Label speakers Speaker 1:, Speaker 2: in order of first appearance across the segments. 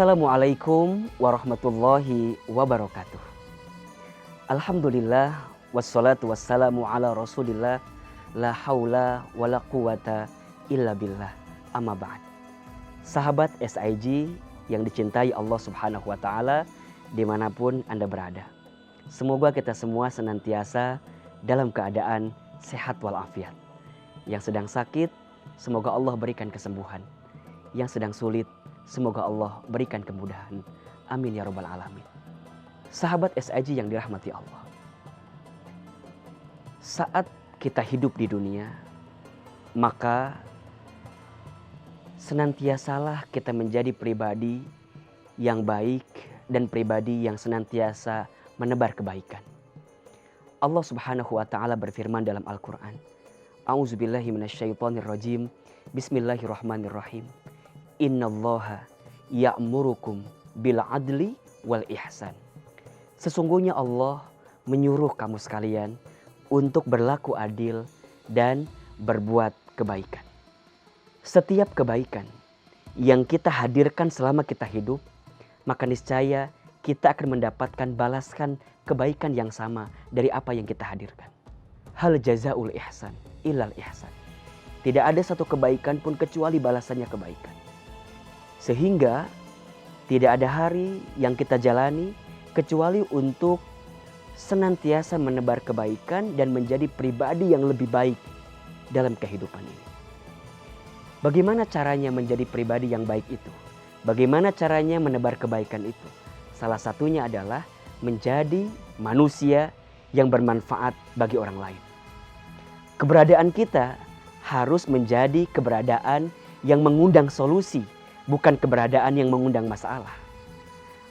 Speaker 1: Assalamualaikum warahmatullahi wabarakatuh. Alhamdulillah wassalatu wassalamu ala Rasulillah la haula wala quwata illa billah. Amma ba'd. Sahabat SIG yang dicintai Allah Subhanahu wa taala dimanapun Anda berada. Semoga kita semua senantiasa dalam keadaan sehat walafiat. Yang sedang sakit, semoga Allah berikan kesembuhan. Yang sedang sulit, semoga Allah berikan kemudahan. Amin ya rabbal alamin. Sahabat SIG yang dirahmati Allah. Saat kita hidup di dunia, maka senantiasalah kita menjadi pribadi yang baik dan pribadi yang senantiasa menebar kebaikan. Allah Subhanahu wa taala berfirman dalam Al-Qur'an, A'udzubillahi minasyaitonirrajim. Bismillahirrahmanirrahim. Innallaha ya'murukum bil adli wal ihsan. Sesungguhnya Allah menyuruh kamu sekalian untuk berlaku adil dan berbuat kebaikan. Setiap kebaikan yang kita hadirkan selama kita hidup, maka niscaya kita akan mendapatkan balasan kebaikan yang sama dari apa yang kita hadirkan. Hal jazaul ihsan illal ihsan. Tidak ada satu kebaikan pun kecuali balasannya kebaikan. Sehingga tidak ada hari yang kita jalani kecuali untuk senantiasa menebar kebaikan dan menjadi pribadi yang lebih baik dalam kehidupan ini. Bagaimana caranya menjadi pribadi yang baik itu? Bagaimana caranya menebar kebaikan itu? Salah satunya adalah menjadi manusia yang bermanfaat bagi orang lain. Keberadaan kita harus menjadi keberadaan yang mengundang solusi, bukan keberadaan yang mengundang masalah.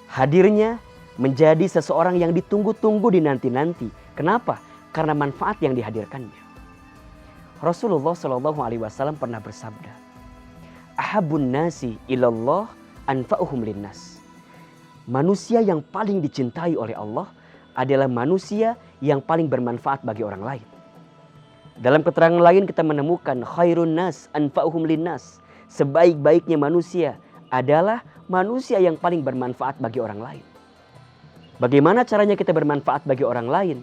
Speaker 1: Hadirnya menjadi seseorang yang ditunggu-tunggu dinanti-nanti. Kenapa? Karena manfaat yang dihadirkannya. Rasulullah SAW pernah bersabda, Ahabun nasi ilallah anfa'uhum linnas. Manusia yang paling dicintai oleh Allah adalah manusia yang paling bermanfaat bagi orang lain. Dalam keterangan lain kita menemukan khairun nas anfa'uhum linnas. Sebaik-baiknya manusia adalah manusia yang paling bermanfaat bagi orang lain. Bagaimana caranya kita bermanfaat bagi orang lain?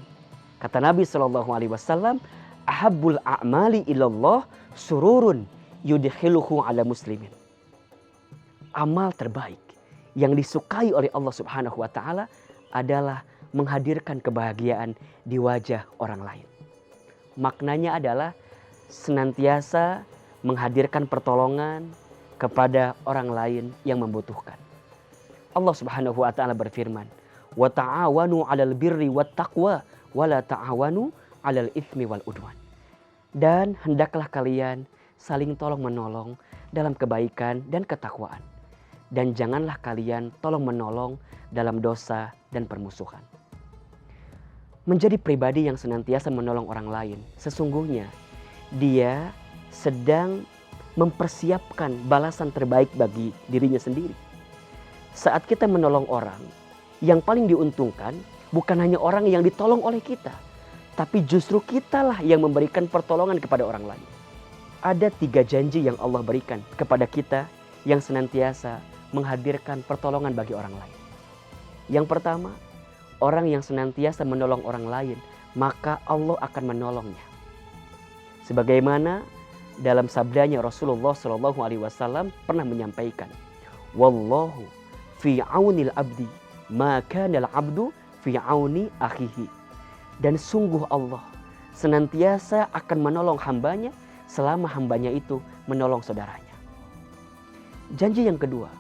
Speaker 1: Kata Nabi SAW, Ahabbul a'mali ilallah sururun yudkhiluhu ala muslimin. Amal terbaik yang disukai oleh Allah Subhanahu wa taala adalah menghadirkan kebahagiaan di wajah orang lain. Maknanya adalah senantiasa menghadirkan pertolongan kepada orang lain yang membutuhkan. Allah Subhanahu wa taala berfirman, wa ta'awanu 'alal birri wat taqwa wa la ta'awanu 'alal itsmi wal udwan. Dan hendaklah kalian saling tolong-menolong dalam kebaikan dan ketakwaan. Dan janganlah kalian tolong-menolong dalam dosa dan permusuhan. Menjadi pribadi yang senantiasa menolong orang lain, sesungguhnya dia sedang mempersiapkan balasan terbaik bagi dirinya sendiri. Saat kita menolong orang, yang paling diuntungkan bukan hanya orang yang ditolong oleh kita, tapi justru kitalah yang memberikan pertolongan kepada orang lain. Ada 3 janji yang Allah berikan kepada kita yang senantiasa menghadirkan pertolongan bagi orang lain. Yang pertama, orang yang senantiasa menolong orang lain, maka Allah akan menolongnya. Sebagaimana dalam sabdanya Rasulullah SAW pernah menyampaikan, Wallahu fi aunil abdi maka nal abdu fi auni akhihi. Dan sungguh Allah senantiasa akan menolong hambanya selama hambanya itu menolong saudaranya. Janji yang kedua,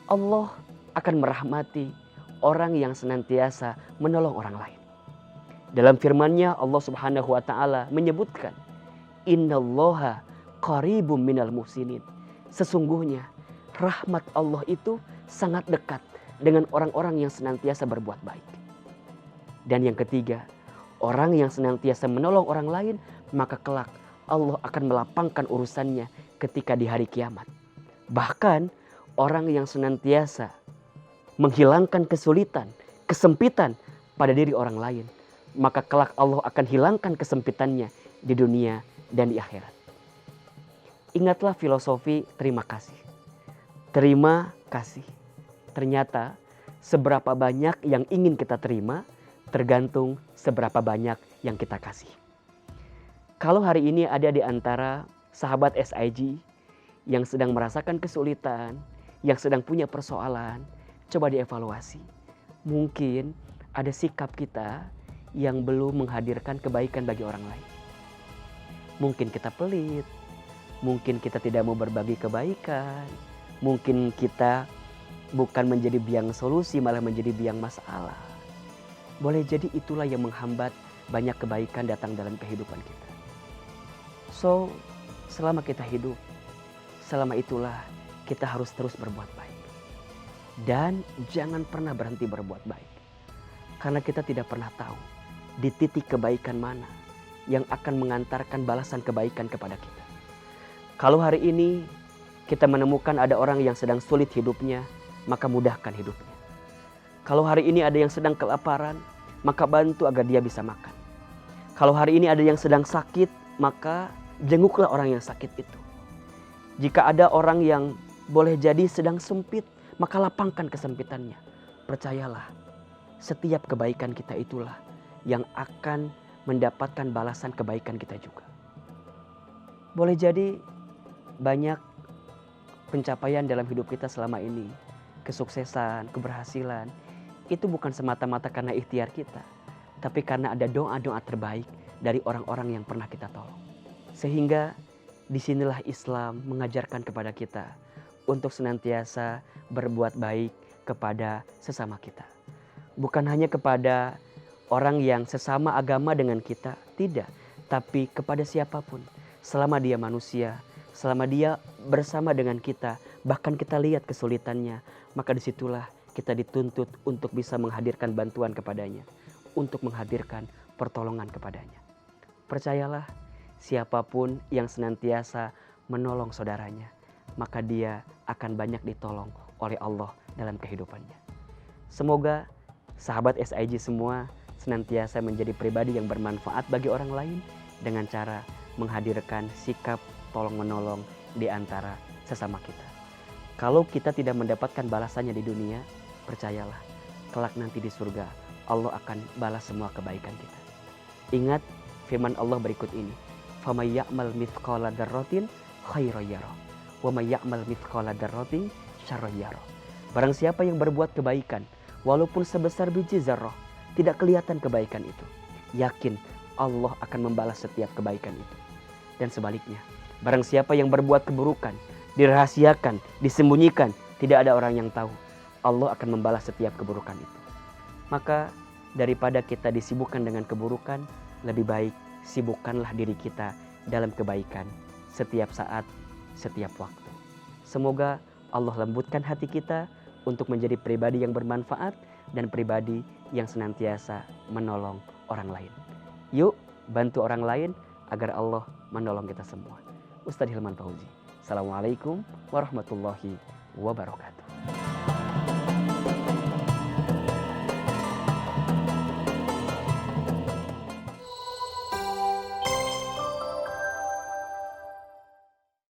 Speaker 1: Allah akan merahmati orang yang senantiasa menolong orang lain. Dalam firman-Nya Allah Subhanahu wa taala menyebutkan, Innallaha qaribum minal muhsinin. Sesungguhnya rahmat Allah itu sangat dekat dengan orang-orang yang senantiasa berbuat baik. Dan yang ketiga, orang yang senantiasa menolong orang lain, maka kelak Allah akan melapangkan urusannya ketika di hari kiamat. Bahkan orang yang senantiasa menghilangkan kesulitan, kesempitan pada diri orang lain, maka kelak Allah akan hilangkan kesempitannya di dunia dan di akhirat. Ingatlah filosofi terima kasih. Terima kasih. Ternyata seberapa banyak yang ingin kita terima tergantung seberapa banyak yang kita kasih. Kalau hari ini ada di antara sahabat SIG yang sedang merasakan kesulitan, yang sedang punya persoalan, coba dievaluasi. Mungkin ada sikap kita yang belum menghadirkan kebaikan bagi orang lain. Mungkin kita pelit, mungkin kita tidak mau berbagi kebaikan, mungkin kita bukan menjadi biang solusi, malah menjadi biang masalah. Boleh jadi itulah yang menghambat banyak kebaikan datang dalam kehidupan kita. So, selama kita hidup, selama itulah kita harus terus berbuat baik. Dan jangan pernah berhenti berbuat baik. Karena kita tidak pernah tahu di titik kebaikan mana yang akan mengantarkan balasan kebaikan kepada kita. Kalau hari ini kita menemukan ada orang yang sedang sulit hidupnya, maka mudahkan hidupnya. Kalau hari ini ada yang sedang kelaparan, maka bantu agar dia bisa makan. Kalau hari ini ada yang sedang sakit, maka jenguklah orang yang sakit itu. Jika ada orang yang boleh jadi sedang sempit, maka lapangkan kesempitannya. Percayalah, setiap kebaikan kita itulah yang akan mendapatkan balasan kebaikan kita juga. Boleh jadi banyak pencapaian dalam hidup kita selama ini, kesuksesan, keberhasilan, itu bukan semata-mata karena ikhtiar kita, tapi karena ada doa-doa terbaik dari orang-orang yang pernah kita tolong. Sehingga disinilah Islam mengajarkan kepada kita untuk senantiasa berbuat baik kepada sesama kita. Bukan hanya kepada orang yang sesama agama dengan kita, tidak. Tapi kepada siapapun, selama dia manusia, selama dia bersama dengan kita, bahkan kita lihat kesulitannya, maka disitulah kita dituntut untuk bisa menghadirkan bantuan kepadanya, untuk menghadirkan pertolongan kepadanya. Percayalah, siapapun yang senantiasa menolong saudaranya, maka dia akan banyak ditolong oleh Allah dalam kehidupannya. Semoga sahabat SIG semua senantiasa menjadi pribadi yang bermanfaat bagi orang lain dengan cara menghadirkan sikap tolong-menolong di antara sesama kita. Kalau kita tidak mendapatkan balasannya di dunia, percayalah, kelak nanti di surga Allah akan balas semua kebaikan kita. Ingat firman Allah berikut ini, فَمَنْ يَعْمَلْ مِثْقَالَ ذَرَّةٍ خَيْرًا يَرَهُ وَمَنْ يَعْمَلْ مِثْقَالَ ذَرَّةٍ شَرًّا يَرَهُ. Barang siapa yang berbuat kebaikan, walaupun sebesar biji zarrah, tidak kelihatan kebaikan itu, yakin Allah akan membalas setiap kebaikan itu. Dan sebaliknya, barang siapa yang berbuat keburukan, dirahasiakan, disembunyikan, tidak ada orang yang tahu, Allah akan membalas setiap keburukan itu. Maka daripada kita disibukkan dengan keburukan, lebih baik sibukkanlah diri kita dalam kebaikan setiap saat, setiap waktu. Semoga Allah lembutkan hati kita untuk menjadi pribadi yang bermanfaat dan pribadi yang senantiasa menolong orang lain. Yuk bantu orang lain agar Allah menolong kita semua. Ustadz Hilman Fauzi. Assalamualaikum warahmatullahi wabarakatuh.